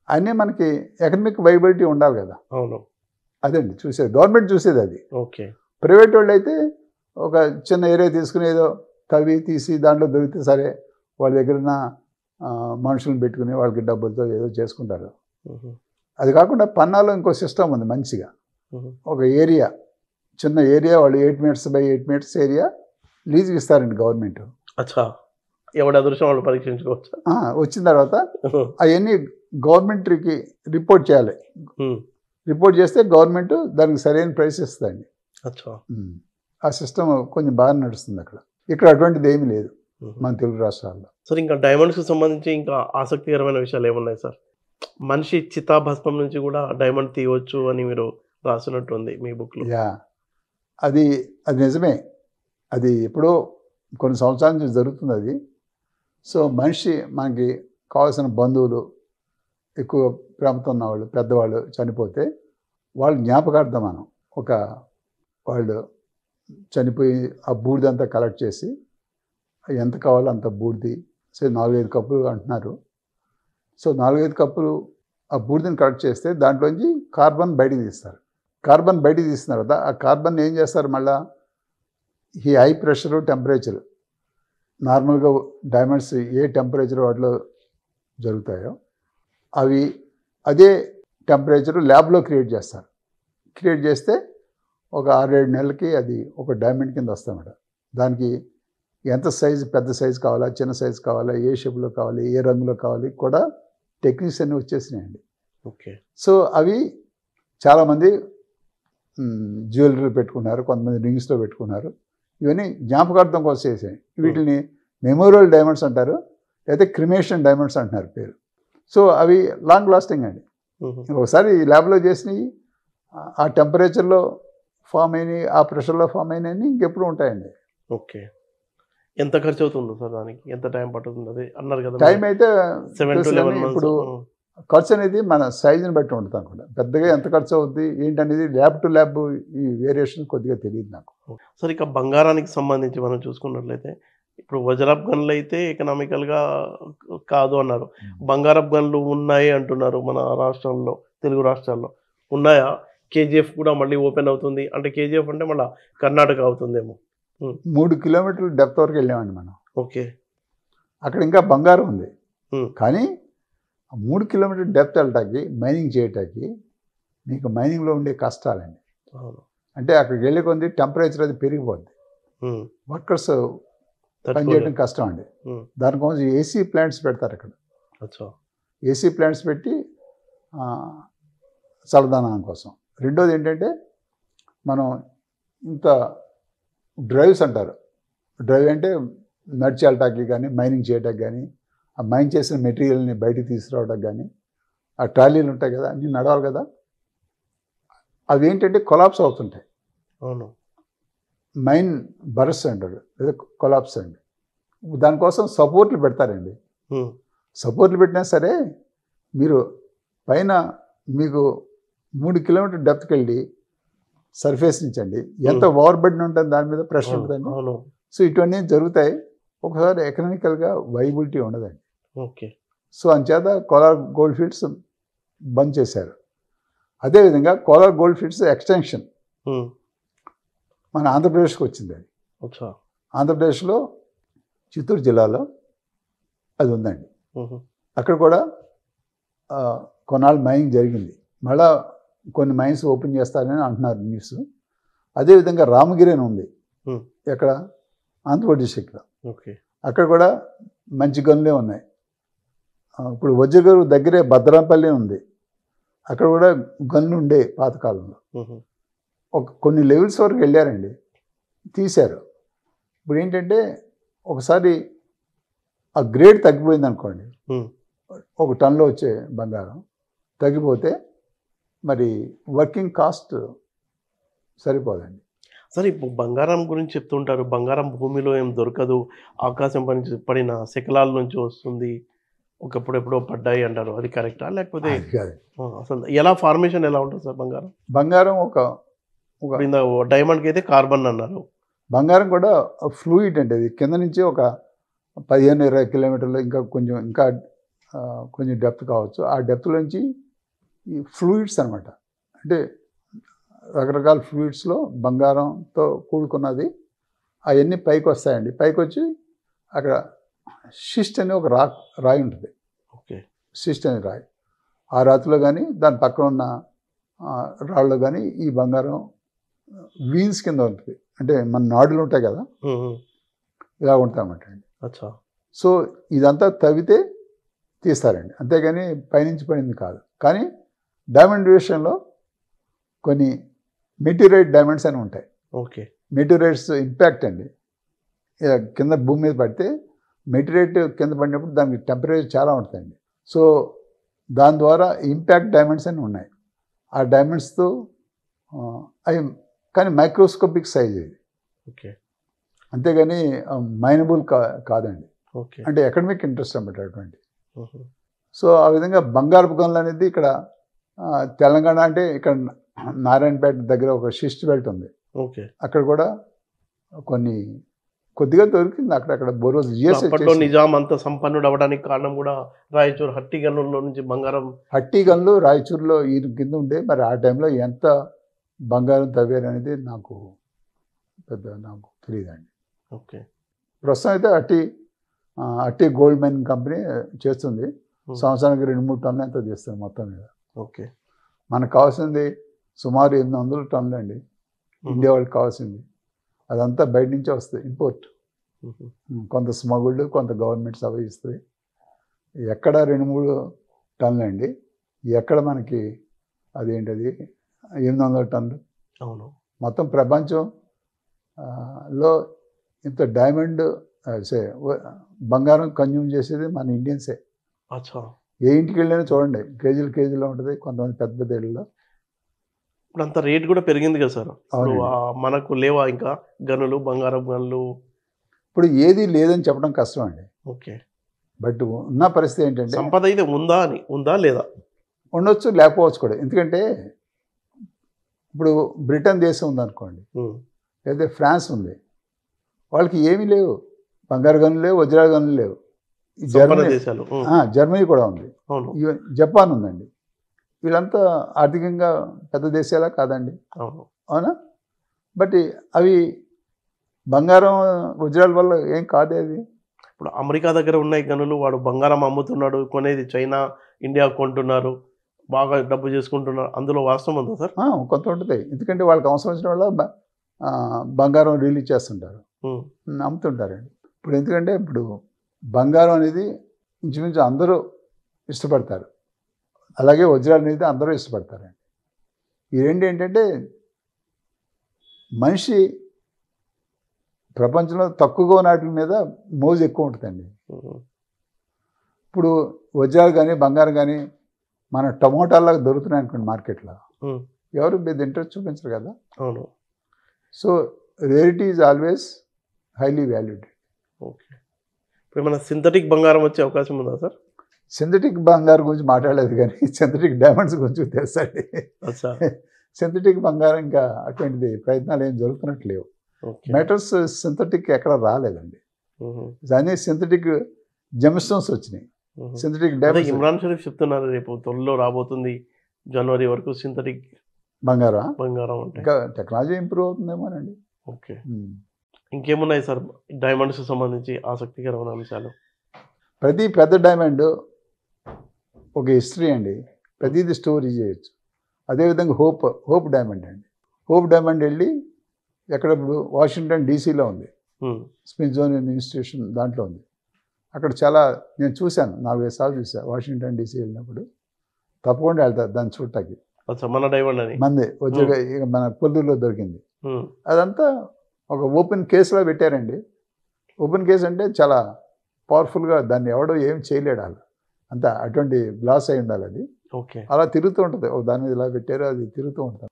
అన్నీ మనకి ఎకనామిక్ వైబిలిటీ ఉండాలి కదా. అవును, అదండి చూసేది, గవర్నమెంట్ చూసేది అది. ఓకే. ప్రైవేట్ వాళ్ళు అయితే ఒక చిన్న ఏరియా తీసుకుని ఏదో తవ్వి తీసి దాంట్లో దొరికితే సరే, వాళ్ళ దగ్గర ఉన్న మనుషులను పెట్టుకుని వాళ్ళకి డబ్బులతో ఏదో చేసుకుంటారు. అది కాకుండా పన్నాలో ఇంకో సిస్టమ్ ఉంది మంచిగా. ఒక ఏరియా, చిన్న ఏరియా, వాళ్ళు 8 మీటర్స్ బై 8 మీటర్స్ ఏరియా లీజ్కి ఇస్తారండి గవర్నమెంట్. అచ్చా, ఎవరి అదృష్టం వాళ్ళు పరీక్షించుకోవచ్చు. వచ్చిన తర్వాత అవన్నీ గవర్నమెంట్కి రిపోర్ట్ చేయాలి. రిపోర్ట్ చేస్తే గవర్నమెంట్ దానికి సరైన ప్రైస్ ఇస్తుందండి. అచ్చా, ఆ సిస్టమ్ కొంచెం బాగా నడుస్తుంది అక్కడ. ఇక్కడ అటువంటిది ఏమీ లేదు మన తెలుగు రాష్ట్రాల్లో. సార్, ఇంకా డైమండ్స్కి సంబంధించి ఇంకా ఆసక్తికరమైన విషయాలు ఏమున్నాయి సార్? మనిషి చితాభస్మం నుంచి కూడా డైమండ్ తీయవచ్చు అని మీరు రాసినట్టుంది మీ బుక్లో. అది నిజమే. అది ఎప్పుడో కొన్ని సంవత్సరాల నుంచి జరుగుతుంది అది. సో మనిషి మనకి కావాల్సిన బంధువులు, ఎక్కువ ప్రేమతో ఉన్నవాళ్ళు, పెద్దవాళ్ళు చనిపోతే వాళ్ళ జ్ఞాపకార్థం మనం వాళ్ళు చనిపోయి ఆ బూడిదంతా కలెక్ట్ చేసి ఎంత కావాలో అంత బూడిది, సో 4-5 కప్పులు అంటున్నారు. సో 4-5 కప్పులు ఆ బూడిదని కలెక్ట్ చేస్తే దాంట్లోంచి కార్బన్ బయటికి తీస్తారు. కార్బన్ బయటికి తీసిన తర్వాత ఆ కార్బన్ ఏం చేస్తారు, మళ్ళీ ఈ హై ప్రెషరు, టెంపరేచర్, నార్మల్గా డైమండ్స్ ఏ టెంపరేచర్ వాటిలో జరుగుతాయో అవి అదే టెంపరేచర్ ల్యాబ్లో క్రియేట్ చేస్తారు. క్రియేట్ చేస్తే ఒక 6-7 నెలలకి అది ఒక డైమండ్ కింద వస్తామట. దానికి ఎంత సైజు, పెద్ద సైజు కావాలా, చిన్న సైజు కావాలా, ఏ షేప్లో కావాలి, ఏ రంగులో కావాలి కూడా టెక్నిక్స్ అన్నీ వచ్చేసినాయండి. ఓకే. సో అవి చాలామంది జ్యువెలరీ పెట్టుకున్నారు, కొంతమంది రింగ్స్లో పెట్టుకున్నారు. ఇవన్నీ జ్ఞాపకార్థం కోసం చేసాయి. వీటిని మెమోరియల్ డైమండ్స్ అంటారు, అయితే క్రిమేషన్ డైమండ్స్ అంటున్నారు పేరు. సో అవి లాంగ్ లాస్టింగ్ అండి. ఒకసారి ల్యాబ్లో చేసినవి ఆ టెంపరేచర్లో ఫామ్ అయినాయి, ఆ ప్రెషర్లో ఫామ్ అయినాయి, ఇంకెప్పుడు ఉంటాయండి. ఓకే. ఎంత ఖర్చు అవుతుందో సార్ దానికి, ఎంత టైం పడుతుంది అది అన్నారు కదా? టైం అయితే 7 to 11 months. ఇప్పుడు ఖర్చు అనేది మన సైజుని బట్టి ఉంటుంది అనుకుంటా. పెద్దగా ఎంత ఖర్చు అవుద్ది ఏంటనేది ల్యాబ్ టు ల్యాబ్ ఈ వేరియేషన్ కొద్దిగా తెలియదు నాకు. సార్, ఇక బంగారానికి సంబంధించి మనం చూసుకున్నట్లయితే ఇప్పుడు వజ్రపు గన్లు అయితే ఎకనామికల్గా కాదు అన్నారు, బంగారపు గన్లు ఉన్నాయి అంటున్నారు మన రాష్ట్రంలో, తెలుగు రాష్ట్రాల్లో ఉన్నాయా? కేజీఎఫ్ కూడా మళ్ళీ ఓపెన్ అవుతుంది అంటే, కేజీఎఫ్ అంటే మళ్ళీ కర్ణాటక అవుతుందేమో. 3 కిలోమీటర్ల డెప్త్ వరకు వెళ్ళామండి మనం. ఓకే. అక్కడ ఇంకా బంగారం ఉంది. కానీ 3 కిలోమీటర్ డెప్త్ వెళ్ళటానికి, మైనింగ్ చేయటానికి మీకు మైనింగ్లో ఉండే కష్టాలండి. అంటే అక్కడికి వెళ్ళే కొంది టెంపరేచర్ అది పెరిగిపోద్ది, వర్కర్స్ పనిచేయడం కష్టం అండి. దానికోసం ఏసీ ప్లాంట్స్ పెడతారు అక్కడ. ఏసీ ప్లాంట్స్ పెట్టి చల్లదనం కోసం. రెండోది ఏంటంటే మనం ఇంత డ్రైవ్స్ అంటారు. డ్రైవ్ అంటే నడిచి వెళ్ళటానికి కానీ, మైనింగ్ చేయటానికి కానీ, ఆ మైన్ చేసిన మెటీరియల్ని బయటికి తీసుకురావడానికి కానీ, ఆ ట్రాలీలు ఉంటాయి కదా, అన్నీ నడవాలి కదా, అవి ఏంటంటే కొలాప్స్ అవుతుంటాయి. అవును, మైన్ బరస్ అంటారు లేదా కొలాప్స్ అండి. దానికోసం సపోర్ట్లు పెడతారండి. సపోర్ట్లు పెట్టినా సరే మీరు పైన మీకు 3 కిలోమీటర్ డెప్త్కి వెళ్ళి సర్ఫేస్ నుంచి అండి ఎంత ఓవర్ బెడ్ ఉంటుంది, దాని మీద ప్రెషర్ ఉంటుందండి. సో ఇటువన్నీ జరుగుతాయి. ఒకసారి ఎకనామికల్గా వైబిలిటీ ఉండదండి. ఓకే. సో అంచేత కోలార్ గోల్డ్ ఫీల్డ్స్ బంద్ చేశారు. అదేవిధంగా కోలార్ గోల్డ్ ఫీల్డ్స్ ఎక్స్టెన్షన్ మన ఆంధ్రప్రదేశ్కి వచ్చింది అది. అచ్చా. ఆంధ్రప్రదేశ్లో చిత్తూరు జిల్లాలో అది ఉందండి. మ్మ్. అక్కడ కూడా కొన్నాళ్ళు మైనింగ్ జరిగింది. మళ్ళా కొన్ని మైన్స్ ఓపెన్ చేస్తారని అంటున్నారు న్యూస్. అదేవిధంగా రామగిరి అని ఉంది. ఎక్కడ? ఆంధ్రప్రదేశ్ డిస్ట్రిక్ట్లో. ఓకే. అక్కడ కూడా మంచి గనులే ఉన్నాయి. ఇప్పుడు వజ్రగారు దగ్గరే భద్రాపల్లి ఉంది. అక్కడ కూడా గన్లు ఉండే పాతకాలంలో. కొన్ని లెవెల్స్ వరకు వెళ్ళారండి, తీశారు. ఇప్పుడు ఏంటంటే ఒకసారి ఆ గ్రేడ్ తగ్గిపోయింది అనుకోండి, 1 టన్లో వచ్చే బంగారం తగ్గిపోతే మరి వర్కింగ్ కాస్ట్ సరిపోదండి. సరే, ఇప్పుడు బంగారం గురించి చెప్తుంటారు, బంగారం భూమిలో ఏం దొరకదు, ఆకాశం పడిన శకలాల నుంచి వస్తుంది, ఒకప్పుడు ఎప్పుడో పడ్డాయి అంటారు. అది కరెక్టా? లేకపోతే అసలు ఎలా ఫార్మేషన్ ఎలా ఉంటుంది సార్ బంగారం? బంగారం ఒక డైమండ్కి అయితే కార్బన్ అన్నారు. బంగారం కూడా ఫ్లూయిడ్ అంటే అది కింద నుంచి ఒక 15-20 కిలోమీటర్లు ఇంకా కొంచెం డెప్త్ కావచ్చు. ఆ డెప్త్ నుంచి ఈ ఫ్లూయిడ్స్ అనమాట. అంటే రకరకాల ఫ్లూయిడ్స్లో బంగారంతో కూడుకున్నది. అవన్నీ పైకి వస్తాయండి. పైకి వచ్చి అక్కడ షిస్ట్ అనే ఒక రాయి ఉంటుంది. ఓకే. షిస్ట్ అనే రాయి. ఆ రాతిలో కానీ దాని పక్కన ఉన్న రాళ్ళలో కానీ ఈ బంగారం వీన్స్ కింద ఉంటుంది. అంటే మన నాడులు ఉంటాయి కదా, ఇలా ఉంటాయన్నమాట అండి. అచ్చా. సో ఇదంతా తవ్వితే తీస్తారండి, అంతేగాని పైనుంచి పడింది కాదు. కానీ డైమండ్ విషయంలో కొన్ని మెటీరియట్ డైమండ్స్ అని ఉంటాయి. ఓకే. మెటీరియట్స్ ఇంపాక్ట్ అండి, కింద భూమి మీద పడితే మెటీరియట్ కింద పడినప్పుడు దానికి టెంపరేచర్ చాలా ఉంటుందండి. సో దాని ద్వారా ఇంపాక్ట్ డైమండ్స్ అని ఉన్నాయి. ఆ డైమండ్స్తో అవి కానీ మైక్రోస్కోపిక్ సైజ్ ఇది. ఓకే. అంతేగాని మైనబుల్ కాదండి. ఓకే. అంటే ఎకడమిక్ ఇంట్రెస్ట్ అన్నమాట అటువంటి. సో ఆ విధంగా బంగారపు గనులు అనేది ఇక్కడ తెలంగాణ అంటే ఇక్కడ నారాయణపేట దగ్గర ఒక షిస్ట్ బెల్ట్ ఉంది. ఓకే. అక్కడ కూడా కొద్దిగా దొరికింది అక్కడక్కడ బోర్వెల్స్. అప్పట్లో నిజాం అంత సంపన్నుడు అవ్వడానికి కారణం కూడా రాయచూరు హట్టి గనుల్లో నుంచి బంగారం. హట్టి గనులు రాయచూరులో ఈ కింద ఉండే. మరి ఆ టైంలో ఎంత బంగారం తవ్వారు అనేది నాకు తెలియదండి. ఓకే. ప్రస్తుతం అయితే అట్టి గోల్డ్ మైనింగ్ కంపెనీ చేస్తుంది. సంవత్సరానికి 2-3 టన్నులు ఎంత తీస్తుంది మొత్తం మీద. ఓకే. మనకు కావాల్సింది సుమారు 800 టన్నులు అండి ఇండియా వాళ్ళకి కావాల్సింది. అదంతా బయట నుంచే వస్తుంది, ఇంపోర్ట్. కొంత స్మగుల్డ్, కొంత గవర్నమెంట్స్ అవి ఇస్తుంది. ఎక్కడ 2-3 టన్నులు అండి, ఎక్కడ మనకి అదేంటది 800 టన్నులు. అవును. మొత్తం ప్రపంచంలో ఇంత డైమండ్ బంగారం కన్జ్యూమ్ చేసేది మన ఇండియన్సే. అచ్చా. ఏ ఇంటికి వెళ్ళినా చూడండి కేజీలో ఉంటుంది, కొంతమంది పెద్ద ఇళ్ళలో. ఇప్పుడు అంత రేట్ కూడా పెరిగింది కదా సార్. మనకు లేవా ఇంకా గనులు, బంగారం గనులు? ఇప్పుడు ఏది లేదని చెప్పడం కష్టం అండి. ఓకే. బట్ ఉన్న పరిస్థితి ఏంటంటే సంపద అయితే ఉందా లేదా? ఉండొచ్చు, లేకపోవచ్చు కూడా. ఎందుకంటే ఇప్పుడు బ్రిటన్ దేశం ఉందనుకోండి, లేదా ఫ్రాన్స్ ఉంది, వాళ్ళకి ఏమీ లేవు, బంగారు గనులు లేవు, వజ్రాల గనులు లేవు. జర్మనీ కూడా ఉంది, జపాన్ ఉందండి. వీళ్ళంతా ఆర్థికంగా పెద్ద దేశాలా కాదండి? అవునా? బట్ అవి బంగారం వజ్రాల వల్ల ఏం కాదే అది. ఇప్పుడు అమెరికా దగ్గర ఉన్నాయి గనులు, వాడు బంగారం అమ్ముతున్నాడు, కొనేది చైనా, ఇండియా కొంటున్నారు, బాగా డబ్బు చేసుకుంటున్నారు. అందులో వాస్తవం ఉందా సార్? కొంత ఉంటుంది. ఎందుకంటే వాళ్ళకి అవసరం వచ్చిన వల్ల బంగారం రిలీజ్ చేస్తుంటారు, అమ్ముతుంటారండి. ఎందుకంటే ఇప్పుడు బంగారం అనేది ఇంచుమించు అందరూ ఇష్టపడతారు, అలాగే వజ్రాలు అనేది అందరూ ఇష్టపడతారండి. ఈ రెండు ఏంటంటే మనిషి ప్రపంచంలో తక్కువగా వాటి మీద మోజు ఎక్కువ ఉంటుందండి. ఇప్పుడు వజ్రాలు కానీ బంగారం కానీ మన టమోటాలాగా దొరుకుతున్నాయి అనుకోండి మార్కెట్లో, ఎవరు మీద ఇంట్రెస్ట్ చూపించరు కదా. అవును. So rarity is always highly valued. Okay. ఇప్పుడు మన సింథటిక్ బంగారం వచ్చే అవకాశం ఉందా సార్? సింథటిక్ బంగారం గురించి మాట్లాడలేదు, కానీ సింథటిక్ డైమండ్స్ గురించి తెలుసండి. సింథటిక్ బంగారం ఇంకా అటువంటిది ప్రయత్నాలు ఏం జరుగుతున్నట్లేవు. మెటల్స్ సింథటిక్ ఎక్కడ రాలేదండి. దాన్ని సింథటిక్ జెమ్స్టోన్స్ వచ్చినాయి, సింథటిక్ డైమండ్స్. ఇమ్రాన్ షరీఫ్ చెప్తున్నారు రేపు త్వరలో రాబోతుంది జనవరి వరకు సింథటిక్ బంగారం అంటే. ఇంకా టెక్నాలజీ ఇంప్రూవ్ అవుతుందేమోనండి. ఓకే. ఇంకేమున్నాయి సార్ డైమండ్స్ సంబంధించి ఆసక్తికరమైన అంశాలు? ప్రతి పెద్ద డైమండ్ ఒక హిస్టరీ అండి, ప్రతిదీ స్టోరీ చేయొచ్చు. అదేవిధంగా హోప్ డైమండ్ అండి. హోప్ డైమండ్ వెళ్ళి ఎక్కడ ఇప్పుడు వాషింగ్టన్ డీసీలో ఉంది, స్మిత్సోనియన్ ఇన్స్టిట్యూషన్ దాంట్లో ఉంది. అక్కడ చాలా నేను చూశాను, 4-5 సార్లు చూసాను. వాషింగ్టన్ డీసీ వెళ్ళినప్పుడు తప్పకుండా వెళ్తారు దాన్ని చూడటానికి. మన డైమండ్ అని మంది వచ్చే మన కొల్లూరులో దొరికింది. అదంతా ఒక ఓపెన్ కేసులో పెట్టారండి. ఓపెన్ కేసు అంటే చాలా పవర్ఫుల్గా దాన్ని ఎవడో ఏం చేయలేడు. అలా అంతా అటువంటి గ్లాస్ అయి ఉండాలి అది. ఓకే. అలా తిరుగుతూ ఉంటుంది, దాని మీద ఇలా పెట్టారు, అది తిరుగుతూ ఉంటుంది.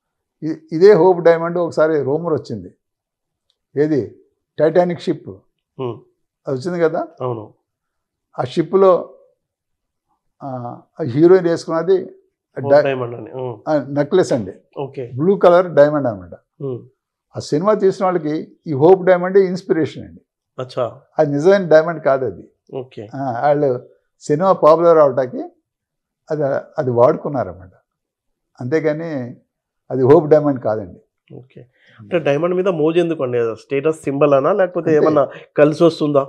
ఇదే హోప్ డైమండ్ ఒకసారి రూమర్ వచ్చింది, ఏది టైటానిక్ షిప్ అది వచ్చింది కదా. అవును. ఆ షిప్లో హీరోయిన్ వేసుకున్నది నెక్లెస్ అండి, బ్లూ కలర్ డైమండ్ అనమాట. ఆ సినిమా తీసిన వాళ్ళకి ఈ హోప్ డైమండ్ ఇన్స్పిరేషన్ అండి. అది నిజమైన డైమండ్ కాదు అది. వాళ్ళు సినిమా పాపులర్ అవటానికి అది వాడుకున్నారన్నమాట, అంతేగాని అది హోప్ డైమండ్ కాదండి. ఓకే. అంటే డైమండ్ మీద మోజు ఎందుకు అండి? స్టేటస్ సింబల్ అనా లేకపోతే ఏమన్నా కలిసి వస్తుందా?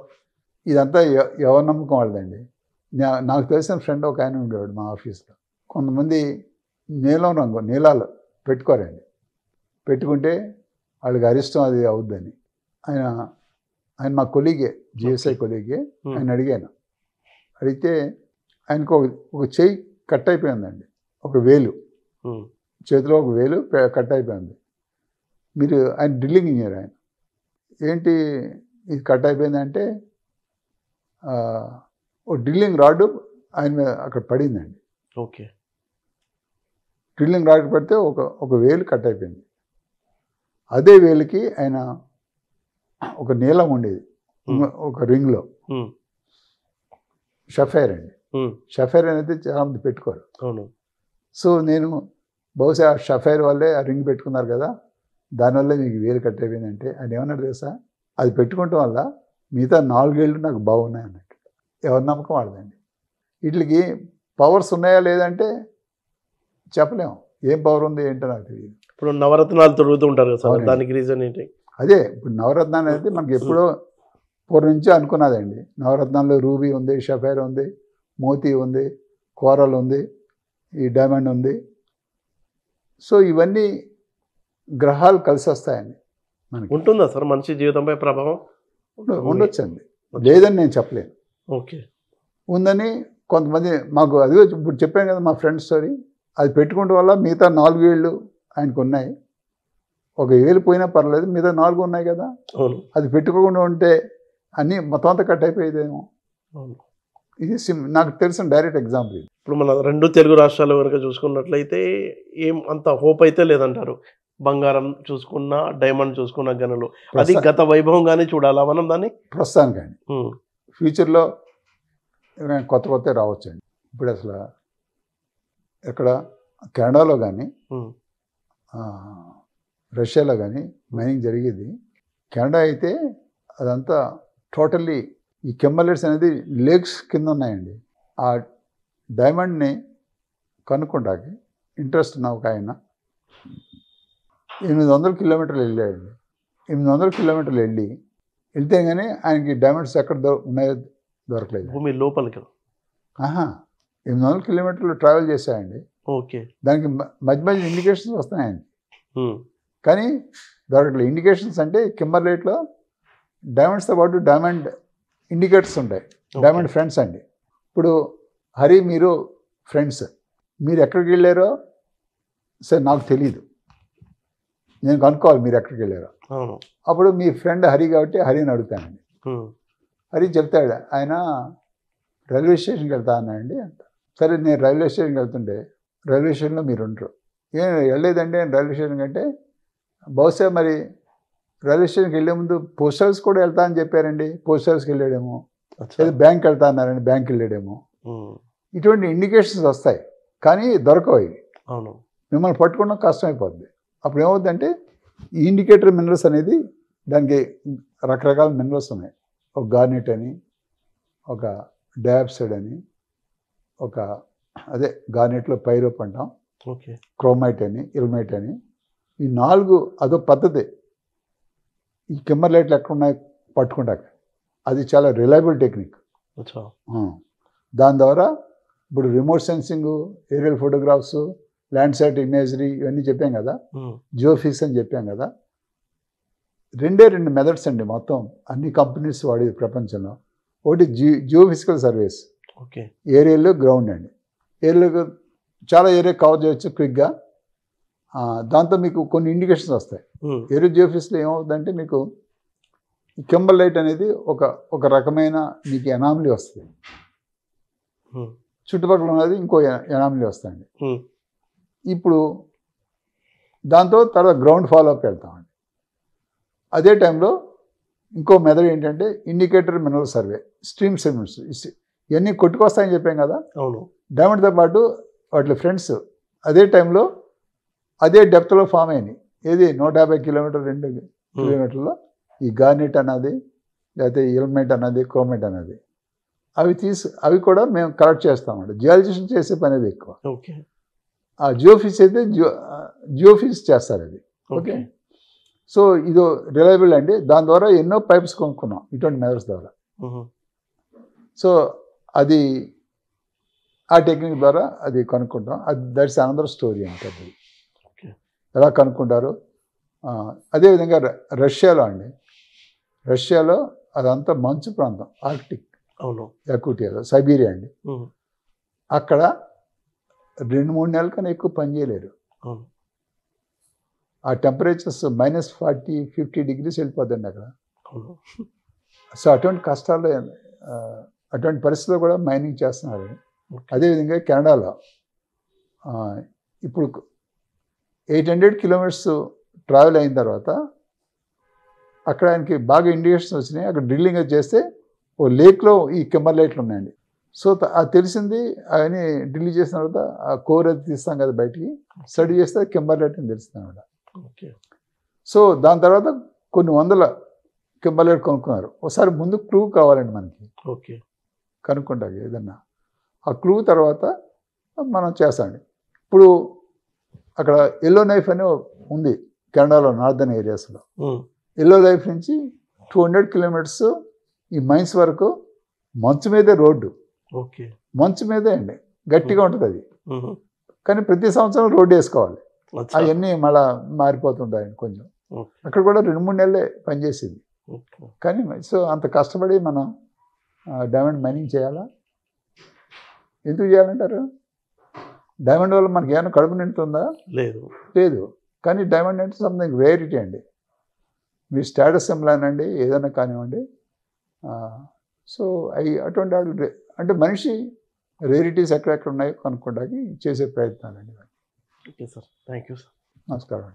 ఇదంతా ఎవరి నమ్మకం వాళ్ళదండి. నాకు తెలిసిన ఫ్రెండ్ ఒక ఆయన ఉండేవాడు మా ఆఫీస్లో. కొంతమంది నీలం రంగు నీలాలు పెట్టుకోరండి, పెట్టుకుంటే వాళ్ళకి అరిష్టం అది అవుద్దని. ఆయన మా కొలీగే, జిఎస్ఐ కొలీగే. ఆయన అడిగాను, అడిగితే ఆయనకు ఒక చెయ్యి కట్ అయిపోయిందండి, ఒక వేలు చేతిలో ఒక వేలు కట్ అయిపోయింది. ఆయన డ్రిల్లింగ్ ఇంజనీర్. ఆయన ఏంటి ఇది కట్ అయిపోయిందంటే ఓ డ్రిల్లింగ్ రాడ్ ఆయన మీద అక్కడ పడిందండి. ఓకే. డ్రిల్లింగ్ రాడ్ పడితే ఒక వేలు కట్ అయిపోయింది. అదే వేలుకి ఆయన ఒక నీలం ఉండేది ఒక రింగ్లో, షఫైర్ అండి. షఫైర్ అనేది చాలామంది పెట్టుకోరు. అవును. సో నేను బహుశా షఫైర్ వల్లే ఆ రింగ్ పెట్టుకున్నారు కదా, దానివల్లే మీకు వేలు కట్ అయిపోయిందంటే ఆయన ఏమన్నారు తెలుసా, అది పెట్టుకోవటం వల్ల మిగతా 4 ఏళ్ళు నాకు బాగున్నాయి అన్నట్టు. ఎవరి నమ్మకం వాళ్ళదండి. వీటికి పవర్స్ ఉన్నాయా లేదంటే చెప్పలేము, ఏం పవర్ ఉంది ఏంటో నాకు తెలియదు. ఇప్పుడు నవరత్నాలు తిరుగుతూ ఉంటారు కదా, దానికి రీజన్ ఏంటి? అదే ఇప్పుడు నవరత్నాలు అయితే మనకి ఎప్పుడో పూర్వం నుంచి అనుకున్నదండి. నవరత్నాల్లో రూబీ ఉంది, షఫైర్ ఉంది, మోతీ ఉంది, కోరల్ ఉంది, ఈ డైమండ్ ఉంది. సో ఇవన్నీ గ్రహాలు కలిసి వస్తాయండి. మనకి ఉంటుందా సార్ మనిషి జీవితంపై ప్రభావం? ఉండొచ్చండి, లేదని నేను చెప్పలేను. ఓకే. ఉందని కొంతమంది మాకు అదిగో ఇప్పుడు చెప్పాను కదా మా ఫ్రెండ్ స్టోరీ, అది పెట్టుకోవడం వల్ల మిగతా 4 ఏళ్ళు ఆయనకు ఉన్నాయి. ఒక ఏళ్ళు పోయినా పర్లేదు, మిగతా 4 ఉన్నాయి కదా. అది పెట్టుకోకుండా ఉంటే అన్నీ మొత్తం అంతా కట్ అయిపోయేదేమో. ఇది నాకు తెలిసిన డైరెక్ట్ ఎగ్జాంపుల్. ఇప్పుడు మన 2 తెలుగు రాష్ట్రాలు కనుక చూసుకున్నట్లయితే ఏం అంత హోప్ అయితే లేదంటారు. బంగారం చూసుకున్నా, డైమండ్ చూసుకున్న గనులు అది గత వైభవంగానే చూడాలా మనం దాన్ని ప్రస్తుతానికండి. ఫ్యూచర్లో కొత్త రావచ్చండి. ఇప్పుడు అసలు ఎక్కడ కెనడాలో కానీ రష్యాలో కానీ మైనింగ్ జరిగేది. కెనడా అయితే అదంతా టోటల్లీ ఈ కెమ్మలెట్స్ అనేది లేక్స్ కింద ఉన్నాయండి. ఆ డైమండ్ని కనుక్కుంటాకి ఇంట్రెస్ట్ ఉన్న ఒక ఆయన 800 కిలోమీటర్లు వెళ్ళాడండి. 800 కిలోమీటర్లు వెళ్తే కానీ ఆయనకి డైమండ్స్ ఎక్కడ ఉన్నాయో దొరకలేదు. భూమి లోపలికి 800 కిలోమీటర్లు ట్రావెల్ చేశాయండి. ఓకే. దానికి మధ్య ఇండికేషన్స్ వస్తున్నాయండి, కానీ దొరకట్లేదు. ఇండికేషన్స్ అంటే కిమ్మర్లైట్లో డైమండ్స్తో పాటు డైమండ్ ఇండికేటర్స్ ఉంటాయి, డైమండ్ ఫ్రెండ్స్ అండి. ఇప్పుడు హరి మీరు ఫ్రెండ్స్, మీరు ఎక్కడికి వెళ్ళారో సరే నాకు తెలీదు, నేను కనుక్కోవాలి మీరు ఎక్కడికి వెళ్ళారో. అప్పుడు మీ ఫ్రెండ్ హరి కాబట్టి హరిని అడుగుతానండి. హరి చెప్తాడు ఆయన రైల్వే స్టేషన్కి వెళ్తా అన్నాయండి అంట. సరే నేను రైల్వే స్టేషన్కి వెళ్తుంటే రైల్వే స్టేషన్లో మీరు ఉండరు. ఏం వెళ్ళలేదండి రైల్వే స్టేషన్కి అంటే, బహుశా మరి రైల్వే స్టేషన్కి వెళ్ళే ముందు పోస్ట్ ఆఫీస్ కూడా వెళ్తా అని చెప్పారండి, పోస్ట్ ఆఫీస్కి వెళ్ళాడేమో, లేదా బ్యాంక్ వెళ్తా అన్నారండి బ్యాంక్ వెళ్ళాడేమో. ఇటువంటి ఇండికేషన్స్ వస్తాయి కానీ దొరకవు ఇవి. అవును. మిమ్మల్ని పట్టుకోవడం కష్టమైపోద్ది. అప్పుడు ఏమవుతుందంటే ఈ ఇండికేటర్ మినరల్స్ అనేది దానికి రకరకాల మినరల్స్ ఉన్నాయి. ఒక గార్నెట్ అని, ఒక డయాప్సైడ్ అని, ఒక అదే గార్నెట్లో పైరోప్ అంటాం, ఓకే, క్రోమైట్ అని, ఇల్మైట్ అని, ఈ 4 అదొక పద్ధతి. ఈ కిమ్మర్లైట్లు ఎక్కడ ఉన్నాయి పట్టుకుంటాక. అది చాలా రిలయబుల్ టెక్నిక్. అచ్చా. దాని ద్వారా ఇప్పుడు remote sensing, aerial photographs, Landsat imagery ఇవన్నీ చెప్పాం కదా, జియోఫిజిక్స్ అని చెప్పాం కదా. రెండు మెథడ్స్ అండి మొత్తం అన్ని కంపెనీస్ వాడేది ప్రపంచంలో. ఒకటి జియోఫిజికల్ సర్వేస్, ఓకే, ఏరియాలో గ్రౌండ్ అండి. ఏరియాలో చాలా ఏరియా కవర్ చేయొచ్చు క్విక్గా. దాంతో మీకు కొన్ని ఇండికేషన్స్ వస్తాయి. ఏరియో జియోఫిజిక్స్లో ఏమవుతుందంటే మీకు ఈ కింబర్లైట్ అనేది ఒక రకమైన మీకు ఎనామలీ వస్తుంది, చుట్టుపక్కల ఉన్నది ఇంకో ఎనామలీ వస్తుంది. ఇప్పుడు దాంతో తర్వాత గ్రౌండ్ ఫాలోఅప్ వెళ్తామండి. అదే టైంలో ఇంకో మెథడ్ ఏంటంటే indicator mineral survey, stream segments ఇవన్నీ కొట్టుకొస్తాయని చెప్పాం కదా. అవును. డైమండ్తో పాటు వాటి ఫ్రెండ్స్ అదే టైంలో అదే డెప్త్లో ఫామ్ అయినాయి. ఏది 150 కిలోమీటర్ 2 కిలోమీటర్లో ఈ గార్నెట్ అన్నది, లేకపోతే ఇల్మెంట్ అన్నది, క్రోమెట్ అన్నది, అవి కూడా మేము కలెక్ట్ చేస్తామండి. జియాలజిస్ట్ చేసే పని అది ఎక్కువ. ఓకే. ఆ జియోఫిజిక్స్ అయితే జియోఫిజిక్స్ చేస్తారు అది. ఓకే. సో ఇది రిలయబుల్ అండి. దాని ద్వారా ఎన్నో పైప్స్ కొనుక్కున్నాం ఇటువంటి మెథడ్స్ ద్వారా. సో అది ఆ టెక్నిక్ ద్వారా అది కనుక్కుంటాం. అది దట్స్ అనదర్ స్టోరీ అంటే అది ఎలా కనుక్కుంటారు. అదేవిధంగా రష్యాలో అండి, రష్యాలో అదంతా మంచు ప్రాంతం, ఆర్కిటిక్. అవును. యాకుటియాలో, సైబీరియా అండి. అక్కడ 2-3 నెలల కన్నా ఎక్కువ పని చేయలేరు. ఆ టెంపరేచర్స్ -40-50 డిగ్రీస్ వెళ్ళిపోద్దండి అక్కడ. సో అటువంటి కష్టాలు, అటువంటి పరిస్థితుల్లో కూడా మైనింగ్ చేస్తున్నారు. అదేవిధంగా కెనడాలో ఇప్పుడు 800 కిలోమీటర్స్ ట్రావెల్ అయిన తర్వాత అక్కడ ఆయనకి బాగా ఇండికేషన్స్ వచ్చినాయి. అక్కడ డ్రిల్లింగ్ చేస్తే ఓ లేక్లో ఈ కింబర్లైట్లు ఉన్నాయండి. సో అది తెలిసింది. అవన్నీ డ్రిల్ చేసిన తర్వాత ఆ కోర్ అది తీస్తాం కదా బయటికి, స్టడీ చేస్తే కింబర్లైట్ అని తెలుస్తుంది అనమాట. ఓకే. సో దాని తర్వాత కొన్ని వందల కింబర్లైట్ కొనుక్కున్నారు. ఒకసారి ముందు క్లూ కావాలండి మనకి. ఓకే. కనుక్కుంటారు ఏదన్నా. ఆ క్లూ తర్వాత మనం చేస్తామండి. ఇప్పుడు అక్కడ ఎల్లో నైఫ్ అని ఉంది కెనడాలో, నార్దర్న్ ఏరియాస్లో. ఎల్లో నైఫ్ నుంచి 200 కిలోమీటర్స్ ఈ మైన్స్ వరకు మంచు మీదే రోడ్డు. ఓకే. మంచు మీదే అండి, గట్టిగా ఉంటుంది అది. కానీ ప్రతి సంవత్సరం రోడ్డు వేసుకోవాలి. అవన్నీ మళ్ళీ మారిపోతుంటాయండి కొంచెం. అక్కడ కూడా 2-3 నెలలే పనిచేసింది. కానీ సో అంత కష్టపడి మనం డైమండ్ మైనింగ్ చేయాలా? ఎందుకు చేయాలంటారు? డైమండ్ వల్ల మనకి ఏమైనా కడుపు నిండుతుందా? లేదు. కానీ డైమండ్ అంటే సంథింగ్ రేరిటీ అండి. మీ స్టేటస్ సింబల్ అనండి, ఏదైనా కానివ్వండి. సో అటువంటి వాళ్ళు అంటే మనిషి రేరిటీస్ ఎక్కడెక్కడ ఉన్నాయో కనుక్కోవడానికి చేసే ప్రయత్నాలండి. Okay sir, thank you sir. నమస్కారం.